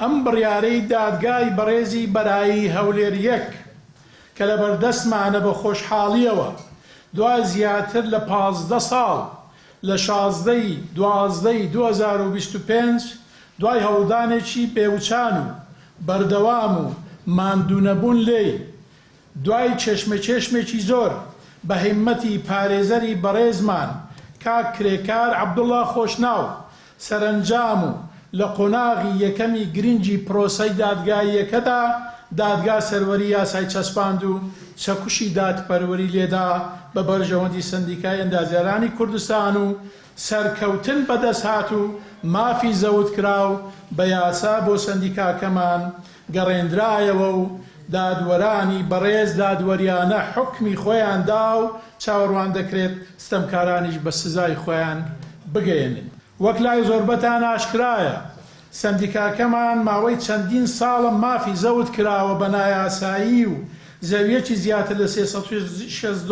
ئەم بڕیارەی دادگای بەڕێزی بەرایی هەولێر یەک کە لە بەردەستمانە بە خۆشحاڵیەوە دوای زیاتر لە 15 ساڵ لە 16/12/2025 دوای هەوڵدانێکی پێوچان و بەردەوام و ماندوونەبوون لێی دوای چێشمێکی زۆر بە هیممەتی پارێزەری بەڕێزمان کاک کرێکار عەبدوڵڵا خۆشناو سەرنجام و لە قۆناغی یەکەمی گرنگی پرۆسەی دادگاییەکەدا دادگا سەروەری یاسای چەسپاند و چەکوشی دادپەروەری لێدا بە بەرژەوەندی سندیکای ئەندازیارانی کوردستان و سەرکەوتن بەدەست هات و مافی زەوت کراو بە یاسا بۆ سندیکاکەمان گەڕێنرایەوە و دادوەرانی بەڕێز دادوەریانە حکمی خۆیان دا و چاوەڕوان دەکرێت ستەمکارانیش بە سزای خۆیان بگەێنن. وەک لای زۆربەتان ئاشکرایە سندیکاکەمان ماوەی چەندین ساڵە مافی زەوت کراوە بە نایاسایی و زەویەکی زیاتر لە 360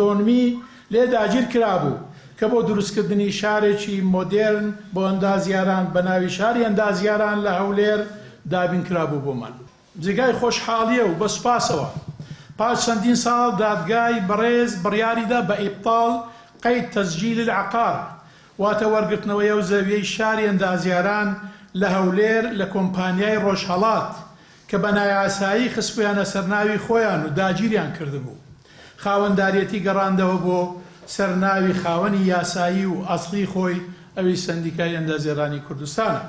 لێ داگیر کرابوو کە بۆ دروستکردنی شارێکی مۆدێرن بۆ ئەندازیاران بە ناوی شاری ئەندازیاران لە هەولێر دابین کرابوو بۆمان. جێگای خۆشحاڵیە و بە سوپاسەوە پاش چەندین ساڵ دادگای بەڕێز بڕیاریدا بە ئیبطاڵ قەید تەسجیل العەقار واتە وەرگرتنەوەی ئەو زەویەی شاری ئەندازیاران لە هەولێر لە کۆمپانیای ڕۆژهەڵات کە بە نایاسایی خستبوویانە سەرناوی خۆیان و داگیریان کردبوو خاوەنداریەتی گەڕاندەوە بۆ سەرناوی خاوەنی یاسایی و ئەسڵی خۆی ئەوی سندیکای ئەندازیارانی کوردستانە.